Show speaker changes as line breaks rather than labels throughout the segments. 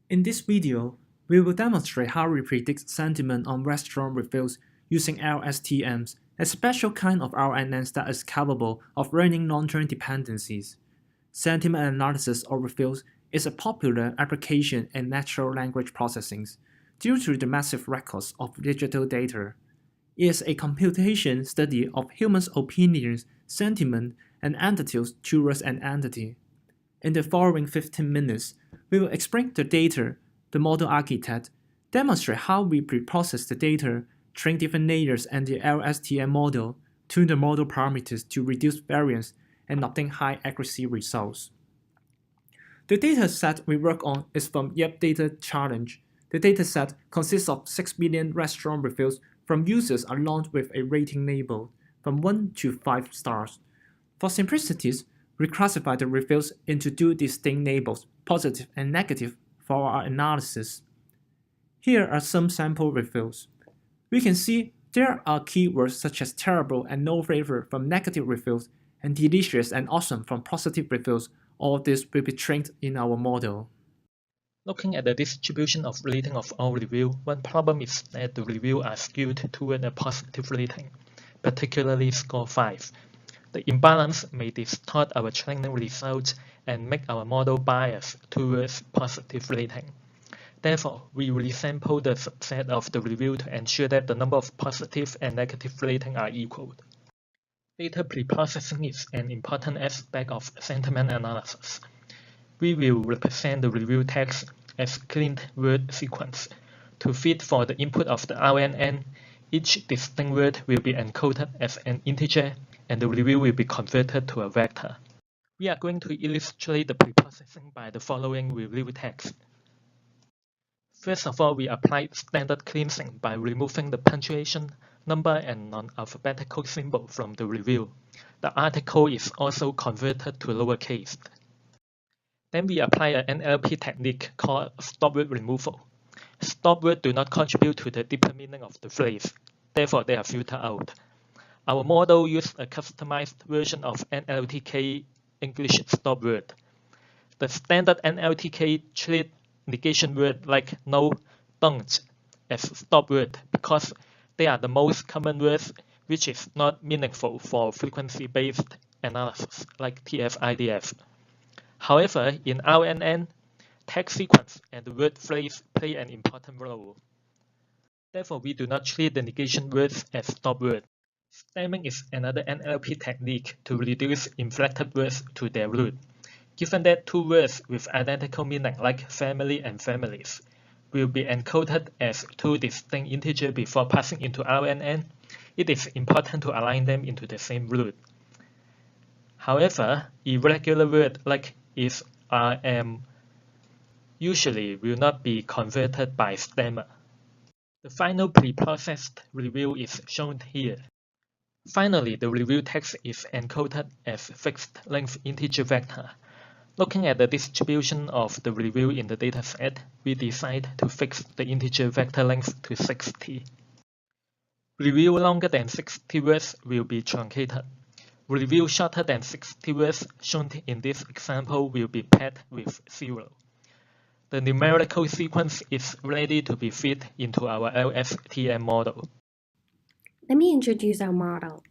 In this video, we will demonstrate how we predict sentiment on restaurant reviews using LSTMs, a special kind of RNNs that is capable of learning non-train dependencies. Sentiment analysis of reviews is a popular application in natural language processing due to the massive records of digital data. It is a computation study of humans' opinions, sentiment, and attitudes towards an entity. In the following 15 minutes, we will explain the data, the model architect, demonstrate how we preprocess the data, train different layers and the LSTM model, tune the model parameters to reduce variance, and obtain high accuracy results. The dataset we work on is from Yep Data Challenge. The dataset consists of 6 million restaurant reviews from users along with a rating label from 1 to 5 stars. For simplicities, we classify the reviews into two distinct labels, positive and negative, for our analysis. Here are some sample reviews. We can see there are keywords such as terrible and no flavor from negative reviews and delicious and awesome from positive reviews. All this will be trained in our model.
Looking at the distribution of rating of all reviews, one problem is that the reviews are skewed toward a positive rating, particularly score 5. The imbalance may distort our training results and make our model biased towards positive rating. Therefore, we resample the subset of the review to ensure that the number of positive and negative ratings are equal. Data preprocessing is an important aspect of sentiment analysis. We will represent the review text as clean word sequence. To fit for the input of the RNN, each distinct word will be encoded as an integer, and the review will be converted to a vector. We are going to illustrate the preprocessing by the following review text. First of all, we apply standard cleansing by removing the punctuation, number, and non-alphabetical symbol from the review. The article is also converted to lowercase. Then we apply an NLP technique called stop word removal. Stop words do not contribute to the deeper meaning of the phrase, therefore they are filtered out. Our model used a customized version of NLTK English stop word. The standard NLTK treats negation word like no, don't as stop word because they are the most common words which is not meaningful for frequency-based analysis like TF-IDF. However, in RNN, text sequence and the word phrase play an important role. Therefore, we do not treat the negation words as stop words. Stemming is another NLP technique to reduce inflected words to their root. Given that two words with identical meaning like family and families will be encoded as two distinct integers before passing into RNN, it is important to align them into the same root. However, irregular words like is, am usually will not be converted by stemmer. The final preprocessed review is shown here. Finally, the review text is encoded as fixed-length integer vector. Looking at the distribution of the review in the dataset, we decide to fix the integer vector length to 60. Review longer than 60 words will be truncated. Review shorter than 60 words, shown in this example, will be paired with 0. The numerical sequence is ready to be fed into our LSTM model.
Let me introduce our model.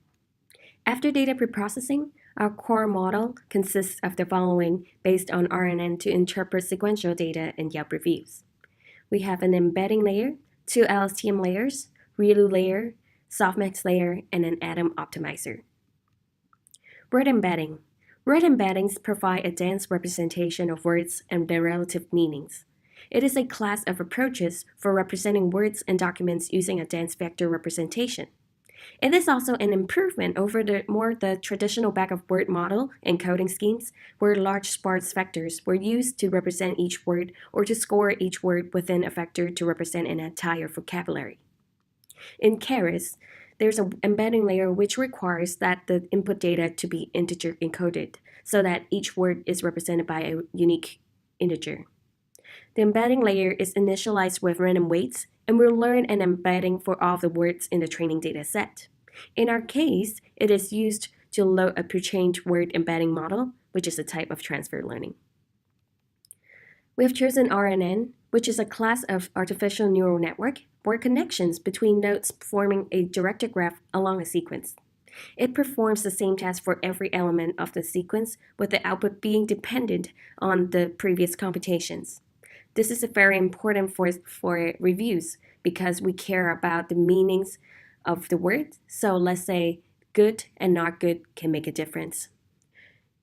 After data preprocessing, our core model consists of the following based on RNN to interpret sequential data in Yelp reviews. We have an embedding layer, two LSTM layers, ReLU layer, softmax layer, and an atom optimizer. Word embedding. Word embeddings provide a dense representation of words and their relative meanings. It is a class of approaches for representing words and documents using a dense vector representation. It is also an improvement over the traditional back-of-word model encoding schemes, where large sparse vectors were used to represent each word or to score each word within a vector to represent an entire vocabulary. In Keras, there's an embedding layer which requires that the input data to be integer encoded, so that each word is represented by a unique integer. The embedding layer is initialized with random weights, and will learn an embedding for all the words in the training data set. In our case, it is used to load a pre-trained word embedding model, which is a type of transfer learning. We have chosen RNN, which is a class of artificial neural network or connections between nodes forming a directed graph along a sequence. It performs the same task for every element of the sequence, with the output being dependent on the previous computations. This is very important for reviews because we care about the meanings of the word. So let's say good and not good can make a difference.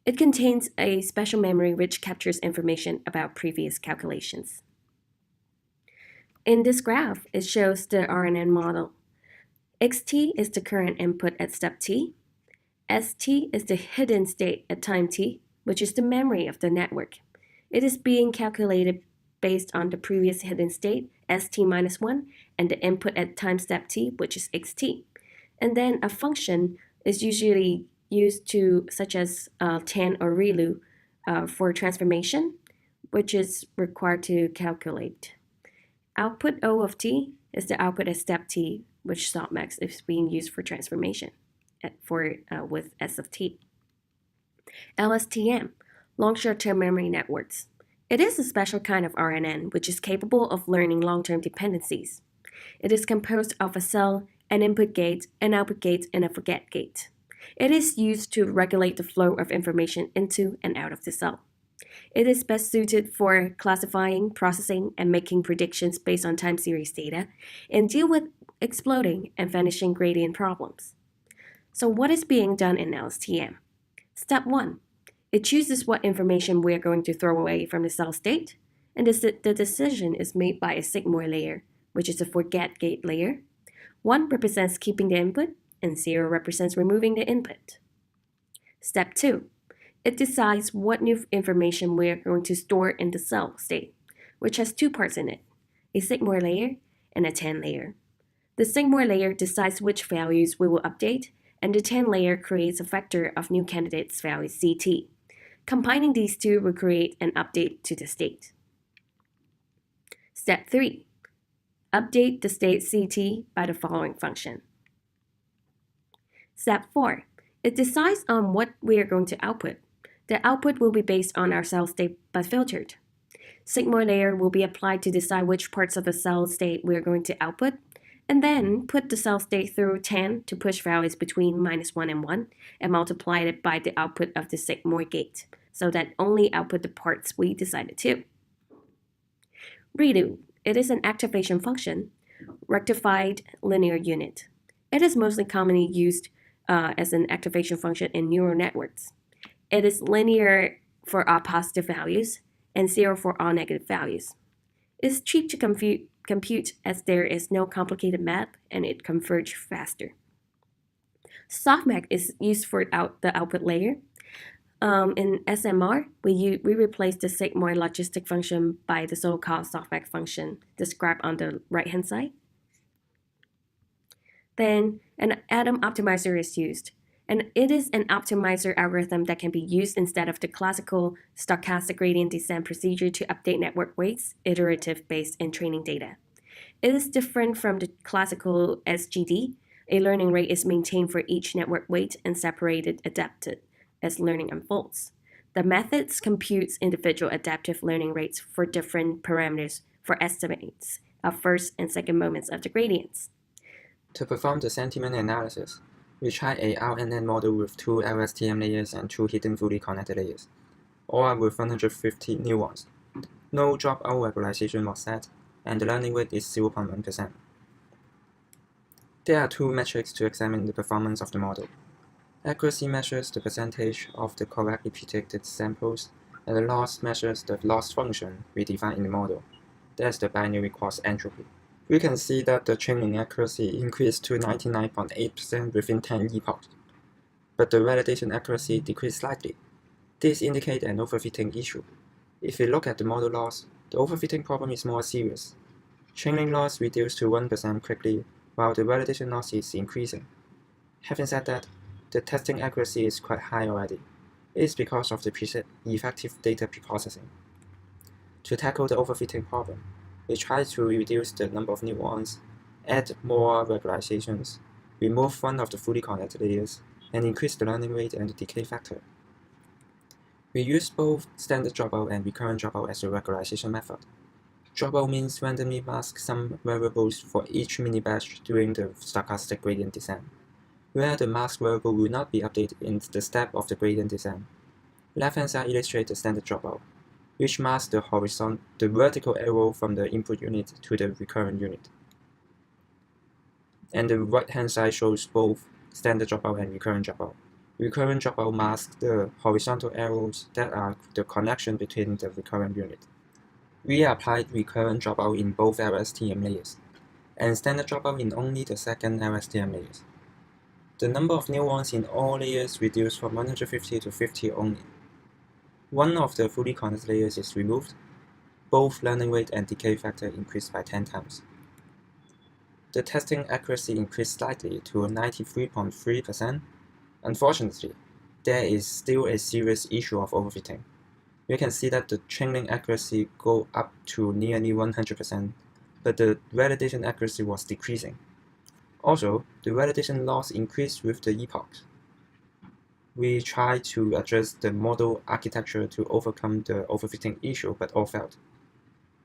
It contains a special memory which captures information about previous calculations. In this graph, it shows the RNN model. xt is the current input at step t. St is the hidden state at time t, which is the memory of the network. It is being calculated based on the previous hidden state, st-1, and the input at time step t, which is xt. And then a function is usually used to, such as tan or ReLU, for transformation, which is required to calculate. Output O of t is the output at step t, which softmax is being used for transformation with S of t. LSTM, long short-term memory networks. It is a special kind of RNN which is capable of learning long-term dependencies. It is composed of a cell, an input gate, an output gate, and a forget gate. It is used to regulate the flow of information into and out of the cell. It is best suited for classifying, processing, and making predictions based on time series data, and deal with exploding and vanishing gradient problems. So what is being done in LSTM? Step 1. It chooses what information we are going to throw away from the cell state, and the decision is made by a sigmoid layer, which is a forget gate layer. 1 represents keeping the input, and 0 represents removing the input. Step 2. It decides what new information we are going to store in the cell state, which has 2 parts in it, a sigmoid layer and a tan layer. The sigmoid layer decides which values we will update, and the tan layer creates a vector of new candidates values CT. Combining these two will create an update to the state. Step 3. Update the state CT by the following function. Step 4. It decides on what we are going to output. The output will be based on our cell state but filtered. Sigmoid layer will be applied to decide which parts of the cell state we are going to output, and then put the cell state through tan to push values between -1 and 1, and multiply it by the output of the sigmoid gate, so that only output the parts we decided to. ReLU. It is an activation function, rectified linear unit. It is mostly commonly used as an activation function in neural networks. It is linear for all positive values and 0 for all negative values. It is cheap to compute as there is no complicated math and it converges faster. Softmax is used for the output layer. In SMR, we replace the sigmoid logistic function by the so-called softmax function described on the right-hand side. Then an atom optimizer is used, and it is an optimizer algorithm that can be used instead of the classical stochastic gradient descent procedure to update network weights, iterative-based in training data. It is different from the classical SGD. A learning rate is maintained for each network weight and separated adapted as learning unfolds. The methods computes individual adaptive learning rates for different parameters for estimates of first and second moments of the gradients.
To perform the sentiment analysis, we try a RNN model with 2 LSTM layers and 2 hidden fully connected layers, all with 150 neurons. No dropout regularization was set, and the learning rate is 0.1%. There are 2 metrics to examine the performance of the model. Accuracy measures the percentage of the correctly predicted samples, and the loss measures the loss function we define in the model. That's the binary cross entropy. We can see that the training accuracy increased to 99.8% within 10 epochs, but the validation accuracy decreased slightly. This indicates an overfitting issue. If we look at the model loss, the overfitting problem is more serious. Training loss reduced to 1% quickly, while the validation loss is increasing. Having said that, the testing accuracy is quite high already. It is because of the effective data preprocessing. To tackle the overfitting problem, we try to reduce the number of neurons, add more regularizations, remove one of the fully connected layers, and increase the learning rate and the decay factor. We use both standard dropout and recurrent dropout as a regularization method. Dropout means randomly mask some variables for each mini-batch during the stochastic gradient descent, where the masked variable will not be updated in the step of the gradient descent. Left-hand side illustrates the standard dropout, which masks the vertical arrow from the input unit to the recurrent unit. And the right-hand side shows both standard dropout and recurrent dropout. Recurrent dropout masks the horizontal arrows that are the connection between the recurrent unit. We applied recurrent dropout in both LSTM layers, and standard dropout in only the second LSTM layers. The number of nuance in all layers reduced from 150 to 50 only. One of the fully connected layers is removed. Both learning rate and decay factor increased by 10 times. The testing accuracy increased slightly to 93.3%. Unfortunately, there is still a serious issue of overfitting. You can see that the training accuracy go up to nearly 100%, but the validation accuracy was decreasing. Also, the validation loss increased with the epochs. We tried to adjust the model architecture to overcome the overfitting issue, but all failed.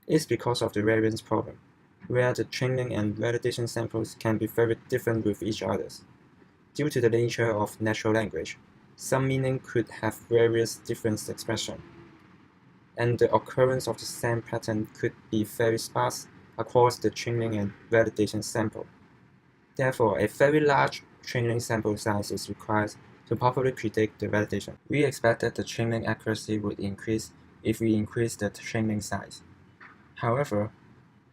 It's because of the variance problem, where the training and validation samples can be very different with each other. Due to the nature of natural language, some meaning could have various different expressions, and the occurrence of the same pattern could be very sparse across the training and validation sample. Therefore, a very large training sample size is required to properly predict the validation. We expect that the training accuracy would increase if we increase the training size. However,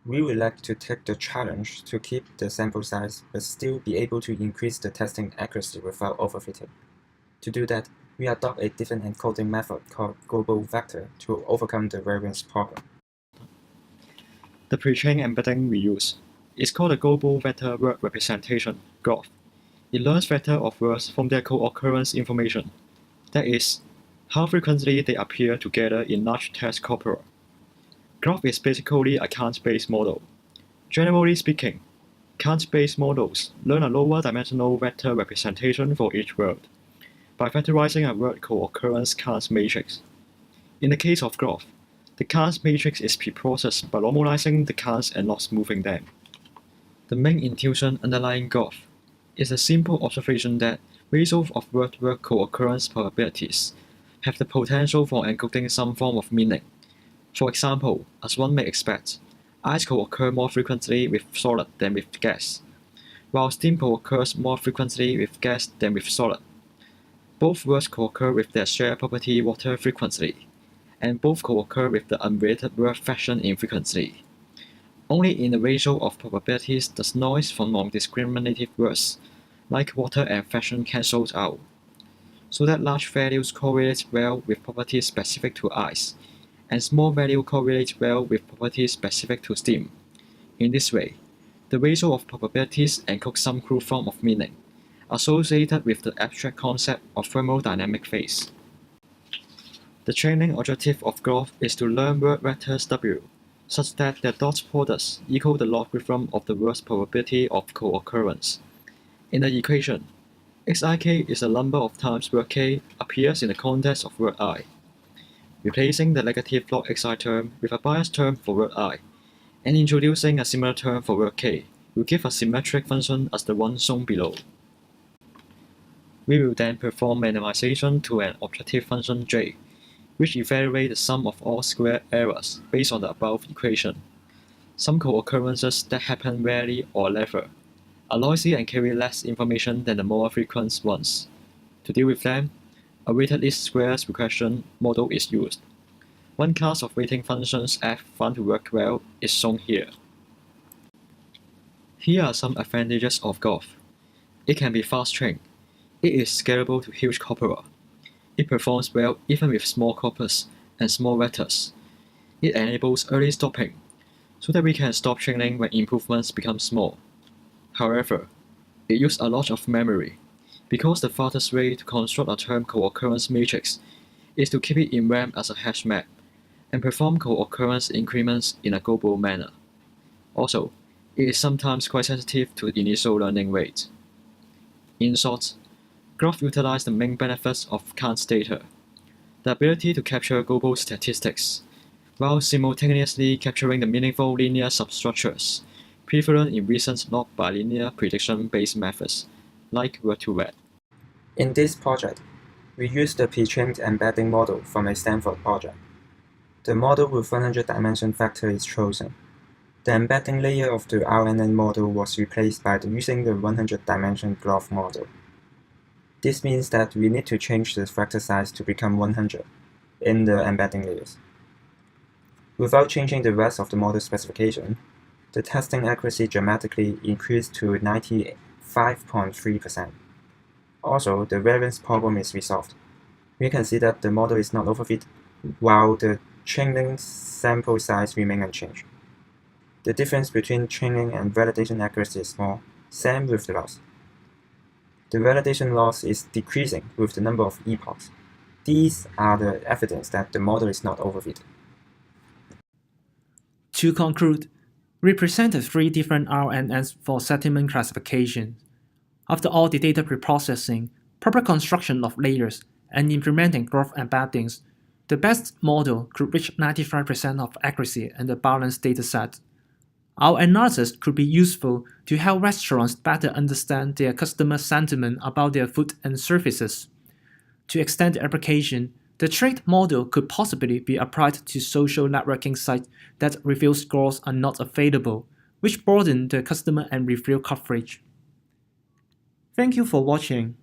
we would like to take the challenge to keep the sample size but still be able to increase the testing accuracy without overfitting. To do that, we adopt a different encoding method called global vector to overcome the variance problem.
The pre-trained embedding we use is called a global vector word representation, GVR. It learns vectors of words from their co-occurrence information, that is, how frequently they appear together in large text corpora. GVR is basically a count-based model. Generally speaking, count-based models learn a lower dimensional vector representation for each word by factorizing a word co-occurrence count matrix. In the case of GVR, the count matrix is preprocessed by normalizing the counts and not smoothing them. The main intuition underlying GVR is a simple observation that ratios of word-word co-occurrence probabilities have the potential for encoding some form of meaning. For example, as one may expect, ice co-occur more frequently with solid than with gas, while steam co-occurs more frequently with gas than with solid. Both words co-occur with their shared property water frequently, and both co-occur with the unrelated word fashion infrequently. Only in the ratio of probabilities does noise from non-discriminative words, like water and fashion cancels out, so that large values correlate well with properties specific to ice, and small values correlate well with properties specific to steam. In this way, the ratio of probabilities encodes some crude form of meaning, associated with the abstract concept of thermodynamic phase. The training objective of GVR is to learn word vectors W, such that their dot products equal the logarithm of the word's probability of co-occurrence. In the equation, xik is the number of times word k appears in the context of word I. Replacing the negative log xi term with a biased term for word I, and introducing a similar term for word k will give a symmetric function as the one shown below. We will then perform minimization to an objective function j, which evaluates the sum of all square errors based on the above equation. Some co-occurrences that happen rarely or never are noisy and carry less information than the more frequent ones. To deal with them, a weighted least squares regression model is used. One class of weighting functions f found to work well is shown here. Here are some advantages of GVR. It can be fast-trained. It is scalable to huge corpora. It performs well even with small corpus and small vectors. It enables early stopping, so that we can stop training when improvements become small. However, it uses a lot of memory, because the fastest way to construct a term co-occurrence matrix is to keep it in RAM as a hash map, and perform co-occurrence increments in a global manner. Also, it is sometimes quite sensitive to initial learning rate. In short, GVR utilizes the main benefits of count data, the ability to capture global statistics, while simultaneously capturing the meaningful linear substructures prevalent in recent not bilinear prediction-based methods, like word-to-word.
In this project, we used the pre-trained embedding model from a Stanford project. The model with 100-dimension vector is chosen. The embedding layer of the RNN model was replaced by using the 100-dimension graph model. This means that we need to change the vector size to become 100 in the embedding layers. Without changing the rest of the model specification, the testing accuracy dramatically increased to 95.3%. Also, the variance problem is resolved. We can see that the model is not overfit, while the training sample size remains unchanged. The difference between training and validation accuracy is small, same with the loss. The validation loss is decreasing with the number of epochs. These are the evidence that the model is not overfitted.
To conclude, we presented 3 different RNNs for sentiment classification. After all the data preprocessing, proper construction of layers, and implementing graph embeddings, the best model could reach 95% of accuracy in the balanced dataset. Our analysis could be useful to help restaurants better understand their customer sentiment about their food and services. To extend the application, the trained model could possibly be applied to social networking sites that review scores are not available, which broaden the customer and review coverage. Thank you for watching.